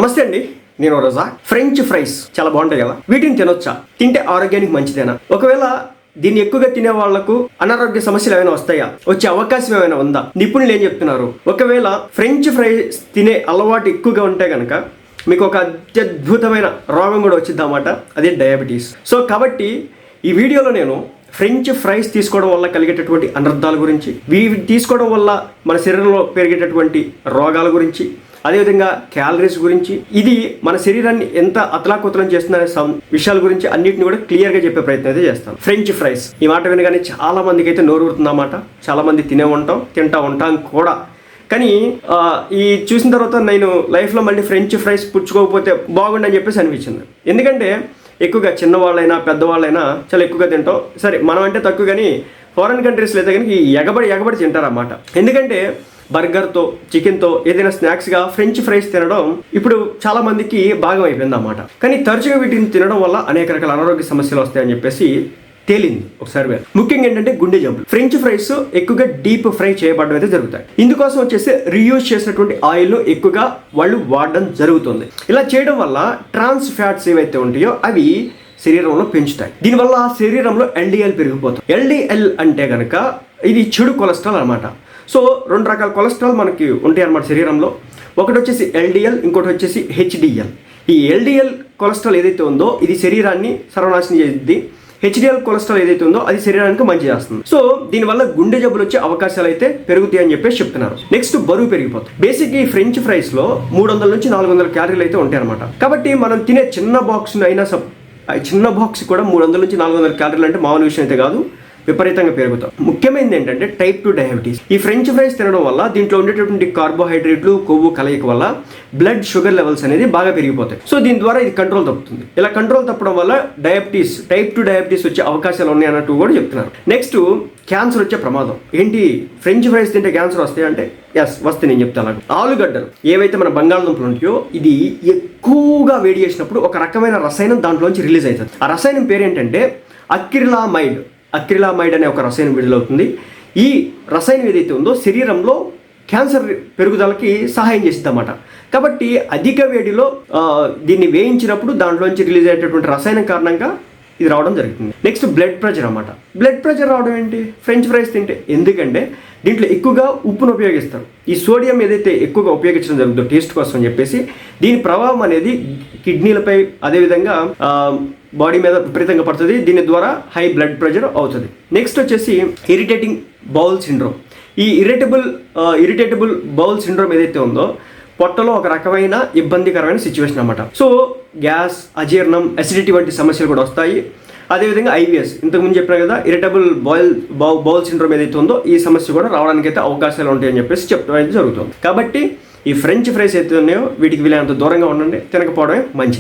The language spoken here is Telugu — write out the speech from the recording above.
నమస్తే అండి, నేను రజా. ఫ్రెంచ్ ఫ్రైస్ చాలా బాగుంటాయి కదా, వీటిని తినొచ్చా? తింటే ఆరోగ్యానికి మంచిదేనా? ఒకవేళ దీన్ని ఎక్కువగా తినే వాళ్లకు అనారోగ్య సమస్యలు ఏమైనా వస్తాయా? వచ్చే అవకాశం ఏమైనా ఉందా? నిపుణులు ఏం చెప్తున్నారు? ఒకవేళ ఫ్రెంచ్ ఫ్రైస్ తినే అలవాటు ఎక్కువగా ఉంటే కనుక మీకు ఒక అత్యద్భుతమైన రోగం కూడా వచ్చిందన్నమాట, అదే డయాబెటీస్. సో కాబట్టి ఈ వీడియోలో నేను ఫ్రెంచ్ ఫ్రైస్ తీసుకోవడం వల్ల కలిగేటటువంటి అనర్థాల గురించి, వీటి తీసుకోవడం వల్ల మన శరీరంలో పెరిగేటటువంటి రోగాల గురించి, అదేవిధంగా క్యాలరీస్ గురించి, ఇది మన శరీరాన్ని ఎంత అతలాకుతలం చేస్తుందనే విషయాల గురించి అన్నింటిని కూడా క్లియర్గా చెప్పే ప్రయత్నం అయితే చేస్తాను. ఫ్రెంచ్ ఫ్రైస్ ఈ మాట వినగానే చాలా మందికి అయితే నోరు ఊరుతుందన్నమాట. చాలా మంది తింటా ఉంటాం కూడా. కానీ ఈ చూసిన తర్వాత నేను లైఫ్లో మళ్ళీ ఫ్రెంచ్ ఫ్రైస్ పుచ్చుకోకపోతే బాగుండని చెప్పేసి అనిపించింది. ఎందుకంటే ఎక్కువగా చిన్నవాళ్ళైనా పెద్దవాళ్ళైనా చాలా ఎక్కువగా తింటాం. సరే మనం అంటే తక్కువ, కానీ ఫారెన్ కంట్రీస్లో అయితే కానీ ఎగబడి తింటారన్నమాట. ఎందుకంటే బర్గర్తో, చికెన్తో ఏదైనా స్నాక్స్గా ఫ్రెంచ్ ఫ్రైస్ తినడం ఇప్పుడు చాలా మందికి భాగం అయిపోయింది అన్నమాట. కానీ తరచుగా వీటిని తినడం వల్ల అనేక రకాల అనారోగ్య సమస్యలు వస్తాయని చెప్పేసి తేలింది ఒక సర్వే. ముఖ్యంగా ఏంటంటే గుండె జబ్బులు. ఫ్రెంచ్ ఫ్రైస్ ఎక్కువగా డీప్ ఫ్రై చేయబడడం అయితే జరుగుతాయి. ఇందుకోసం వచ్చేసి రీయూజ్ చేసినటువంటి ఆయిల్ ఎక్కువగా వాళ్ళు వాడడం జరుగుతుంది. ఇలా చేయడం వల్ల ట్రాన్స్ ఫ్యాట్స్ ఏవైతే ఉంటాయో అవి శరీరంలో పెంచుతాయి. దీనివల్ల శరీరంలో ఎల్డిఎల్ పెరిగిపోతుంది. ఎల్డిఎల్ అంటే కనుక ఇది చెడు కొలెస్ట్రాల్ అనమాట. సో 2 రకాల కొలెస్ట్రాల్ మనకి ఉంటాయి అన్నమాట శరీరంలో. ఒకటి వచ్చేసి ఎల్డిఎల్, ఇంకోటి వచ్చేసి హెచ్డిఎల్. ఈ ఎల్డిఎల్ కొలెస్ట్రాల్ ఏదైతే ఉందో ఇది శరీరాన్ని సర్వనాశనం చేస్తుంది. హెచ్డిఎల్ కొలెస్ట్రాల్ ఏదైతే ఉందో అది శరీరానికి మంచి చేస్తుంది. సో దీనివల్ల గుండె జబ్బులు వచ్చే అవకాశాలు అయితే పెరుగుతాయి అని చెప్పేసి చెప్తున్నారు. నెక్స్ట్ బరువు పెరిగిపోతుంది. బేసిక్ ఈ ఫ్రెంచ్ ఫ్రైస్ లో 300 నుంచి 400 క్యాలరీలు అయితే ఉంటాయి అనమాట. కాబట్టి మనం తినే చిన్న బాక్స్ అయినా చిన్న బాక్స్ కూడా 300 నుంచి 400 క్యాలరీలు అంటే మామూలు విషయం అయితే కాదు, విపరీతంగా పెరుగుతాం. ముఖ్యమైనది ఏంటంటే టైప్ 2 డయాబెటీస్. ఈ ఫ్రెంచ్ ఫ్రైస్ తినడం వల్ల దీంట్లో ఉండేటటువంటి కార్బోహైడ్రేట్లు, కొవ్వు కలయిక వల్ల బ్లడ్ షుగర్ లెవెల్స్ అనేది బాగా పెరిగిపోతాయి. సో దీని ద్వారా ఇది కంట్రోల్ తప్పుతుంది. ఇలా కంట్రోల్ తప్పడం వల్ల డయాబెటీస్, టైప్ 2 డయాబెటీస్ వచ్చే అవకాశాలు ఉన్నాయి అన్నట్టు కూడా చెప్తున్నారు. నెక్స్ట్ క్యాన్సర్ వచ్చే ప్రమాదం. ఏంటి, ఫ్రెంచ్ ఫ్రైస్ తింటే క్యాన్సర్ వస్తాయి అంటే ఎస్ వస్తే నేను చెప్తాను. ఆలుగడ్డలు ఏవైతే మన బంగాళదుంపలు ఉంటాయో ఇది ఎక్కువగా వేడి చేసినప్పుడు ఒక రకమైన రసాయనం దాంట్లోంచి రిలీజ్ అవుతుంది. ఆ రసాయనం పేరు ఏంటంటే అక్రిలామైడ్ అనే ఒక రసాయనం విడుదలవుతుంది. ఈ రసాయనం ఏదైతే ఉందో శరీరంలో క్యాన్సర్ పెరుగుదలకి సహాయం చేస్తుంది అన్నమాట. కాబట్టి అధిక వేడిలో దీన్ని వేయించినప్పుడు దాంట్లోంచి రిలీజ్ అయ్యేటటువంటి రసాయనం కారణంగా ఇది రావడం జరుగుతుంది. నెక్స్ట్ బ్లడ్ ప్రెషర్ అన్నమాట. బ్లడ్ ప్రెషర్ రావడం ఏంటి, ఫ్రెంచ్ ఫ్రైస్ తింటే? ఎందుకంటే దీంట్లో ఎక్కువగా ఉప్పును ఉపయోగిస్తారు. ఈ సోడియం ఏదైతే ఎక్కువగా ఉపయోగించడం జరుగుతుందో టేస్ట్ కోసం అని చెప్పేసి దీని ప్రభావం అనేది కిడ్నీలపై, అదేవిధంగా బాడీ మీద విపరీతంగా పడుతుంది. దీని ద్వారా హై బ్లడ్ ప్రెషర్ అవుతుంది. నెక్స్ట్ వచ్చేసి ఇరిటేటింగ్ బౌల్ సిండ్రోమ్. ఈ ఇరిటేటబుల్ బౌల్ సిండ్రోమ్ ఏదైతే ఉందో పొట్టలో ఒక రకమైన ఇబ్బందికరమైన సిచ్యువేషన్ అన్నమాట. సో గ్యాస్, అజీర్ణం, అసిడిటీ వంటి సమస్యలు కూడా వస్తాయి. అదేవిధంగా ఐబిఎస్, ఇంతకుముందు చెప్పినా కదా, ఇరిటబుల్ బౌల్ సిండ్రోమ్ ఏదైతే ఉందో ఈ సమస్య కూడా రావడానికి అయితే అవకాశాలు ఉంటాయని చెప్పేసి చెప్పడం అయితే జరుగుతుంది. కాబట్టి ఈ ఫ్రెంచ్ ఫ్రైస్ అయితే ఉన్నాయో వీటికి వీలైనంత దూరంగా ఉండండి, తినకపోవడమే మంచిది.